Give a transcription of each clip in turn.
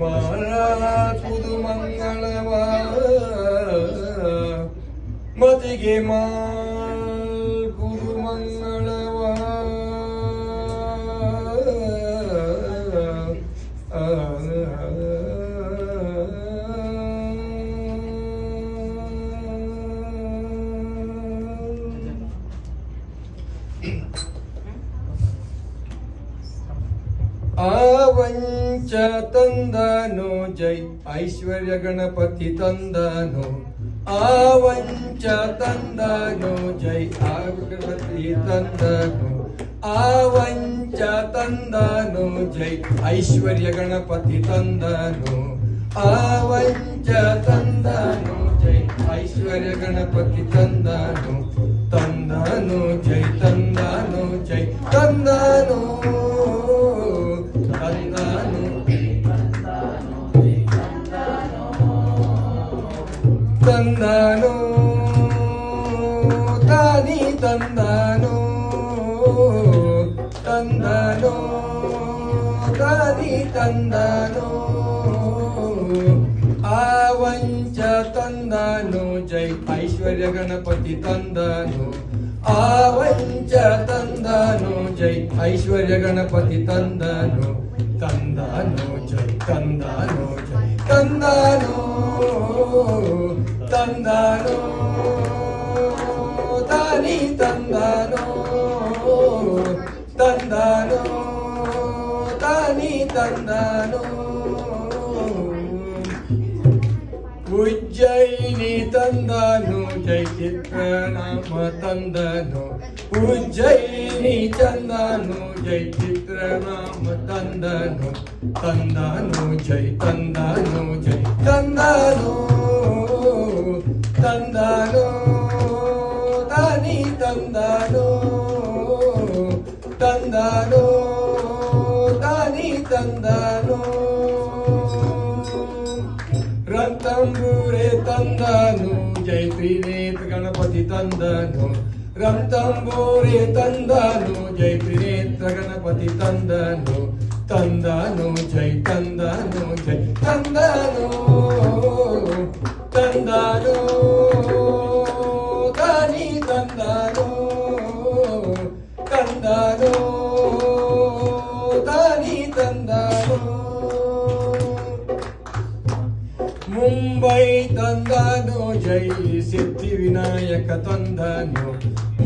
ಮಾತು ಮಂಗಳವ ಮತಿಗೆ ಮಾಲ್ಪುದು ಮಂಗಳವ ಆವಂಚ ತಂದನು ಜೈ ಐಶ್ವರ್ಯ ಗಣಪತಿ ತಂದನು ಆವಂಚ ತಂದನು ಜೈ ಗಣಪತಿ ತಂದನು ಆವಂಚ ತಂದನು ಜೈ ಐಶ್ವರ್ಯ ಗಣಪತಿ ತಂದನು ಆವಂಚ ತಂದನು ಜೈ ಐಶ್ವರ್ಯ ಗಣಪತಿ ತಂದನು ತಂದನು ಜೈ ತಂದನು ಜೈ ತಂದನು ತಂದನು ತಾನಿ ತಂದನು ತಂದನು ತಾನಿ ತಂದನು ಆವಂಚ ತಂದನು ಜೈ ಐಶ್ವರ್ಯ ಗಣಪತಿ ತಂದನು ಆವಂಚ ತಂದನು ಜೈ ಐಶ್ವರ್ಯ ಗಣಪತಿ ತಂದನು ತಂದನು ಜೈ ತಂದನು ಜೈ ತಂದನು ತಂದನು ತಾನಿ ತಂದನು ತಂದನು ತಾನಿ ತಂದನು ಉಜ್ಜಯಿನಿ ತಂದನು ಜೈ ಚಿತ್ರನಾಮ ತಂದನು ಉಜ್ಜಯಿನಿ ತಂದನು ಜೈ ಚಿತ್ರನಾಮ ತಂದನು ತಂದನು ಜೈ ತಂದನು ಜೈ ತಂದನು ತಂದನು ತಾನಿ ತಂದನು ತಂದನು ತಾನಿ ತಂದನು ರಂತಂಬೂರೆ ತಂದನು ಜೈ ತ್ರಿನೇತ್ರ ಗಣಪತಿ ತಂದನು ರಂತಂಬೂರೆ ತಂದನು ಜೈ ತ್ರಿನೇತ್ರ ಗಣಪತಿ ತಂದನು ತಂದನು ಜೈ ತಂದನು ಜೈ ತಂದನು ತಂದನು ತಾನಿ ತಂದನು ತಂದನು ತಾನಿ ತಂದನು ಮುಂಬೈ ತಂದನು ಜೈ ಸಿದ್ಧಿ ವಿನಾಯಕ ತಂದನು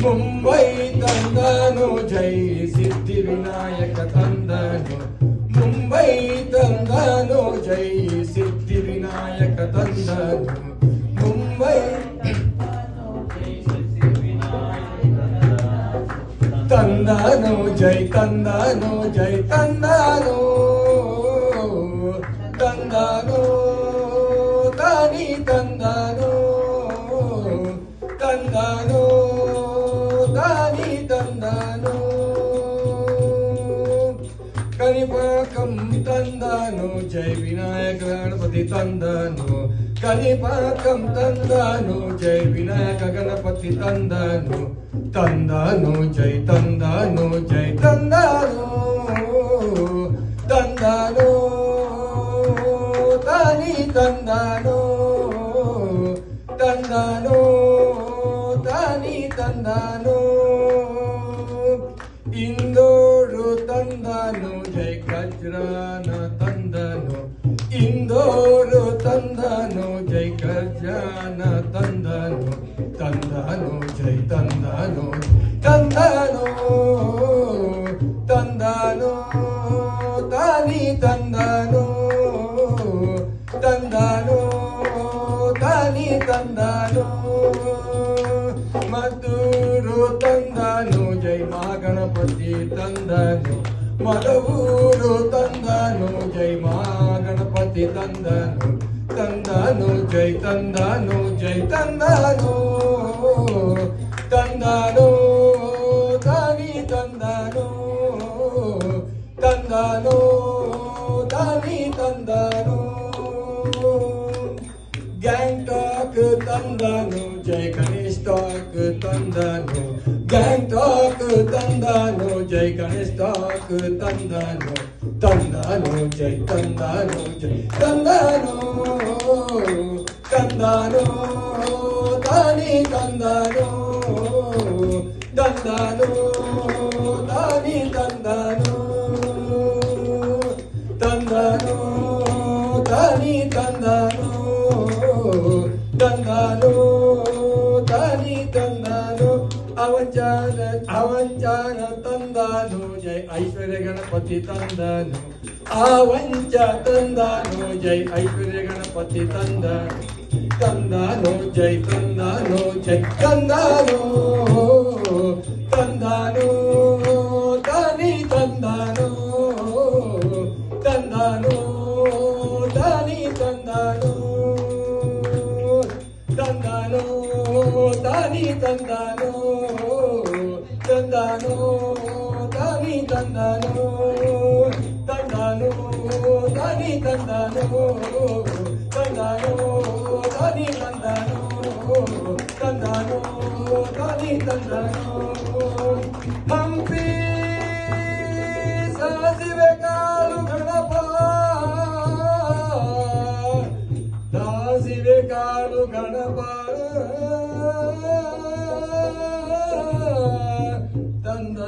ಮುಂಬೈ ತಂದನು ಜೈ ಸಿದ್ಧಿ ವಿನಾಯಕ ತಂದನು ಮುಂಬೈ ತಂದನು ಜೈ ಸಿದ್ಧಿ ವಿನಾಯಕ ತಂದನು ಮುಂಬೈ ತಂದನು ಜೈ ತಂದನು ಜೈ ತಂದನು ತಂದನು ತಾನಿ ತಂದನು ತಂದನು ತಾನಿ ತಂದನು ಕನಿಪಾಕಂ ತಂದನು ಜೈ ವಿನಾಯಕ ಗಣಪತಿ ತಂದನು ಕನಿಪಾಕಂ ತಂದನು ಜೈ ವಿನಾಯಕ ಗಣಪತಿ ತಂದನು ತಂದನು ಜೈ ತಂದನು ಜೈ ತಂದನು ತಂದನು ತಾನಿ ತಂದನು ತಂದನು ತಾನಿ ತಂದನು ಇಂದೋರು ತಂದನು ಜೈ ಖಜ್ರಾನ ತಂದನು ಇಂದೋರು ತಂದನು ಜೈ ಖಜ್ರಾನ ತಂದನು ತಂದನು ಜೈ ತಂದನು ತಂದನು ತಂದನು ತಾನಿ ತಂದನು ತಂದನು ತಾನಿ ತಂದನು ಮದ್ದೂರು ತಂದನು ಜೈ ಮಹಾಗಣಪತಿ ತಂದನು ಮದವೂರು ತಂದನು ಜೈ ಮಹಾಗಣಪತಿ ತಂದನು ತಂದನು ಜೈ ತಂದನು ಜೈ ತಂದನು ತಂದನು ತಾನಿ ತಂದನು ತಂದನು ತಾನಿ ತಂದನು ಗ್ಯಾಂಗ್ಟಾಕ್ ತಂದನು ಜೈ ಗಣೇಶ್ ಟಾಕ್ ತಂದನು ಗ್ಯಾಂಗ್ಟಾಕ್ ತಂದನು ಜೈ ಗಣೇಶ್ ಟಾಕ್ ತಂದನು ತಂದಾನು ಜೈ ತಂದಾನು ಜೈ ತಂದಾನು ತಂದಾನು ತಾನಿ ತಂದಾನು ತಂದಾನು ತಾನಿ ತಂದಾನು ತಂದಾನು ತಾನಿ ತಂದಾನು ತಂದಾನು ತಾನಿ ತಂದಾನು ಅವಂಚಾನ ತಂದಾನು ಜೈ ಐಶ್ವರ್ಯ ಗಣಪತಿ ತಂದಾನು ಅವಂಚ ತಂದಾನು ಜೈ ಐಶ್ವರ್ಯ ಗಣಪತಿ ತಂದಾನು ತಂದಾನು ಜೈ ತಂದಾನು ಜೈ ತಂದಾನು ತಂದಾನು ತಾನಿ ತಂದಾನು ತಂದಾನು ತಾನಿ ತಂದಾನು ತಂದಾನು ತಾನಿ ತಂದಾನು ತಂದಾನು ತಾನಿ ತಂದಾನು ತಂದಾನು ತಾನಿ ತಂದಾನು ತಂದಾನು ತಾನಿ ತಂದಾನು ತಂದಾನು ತಾನಿ ತಂದಾನು ಹಂಪಿ ಸಾಸಿವೆ ಕಾಳು ಗಣಪ ಸಾಸಿವೆ ಕಾಳು ಗಣಪ ತಂದ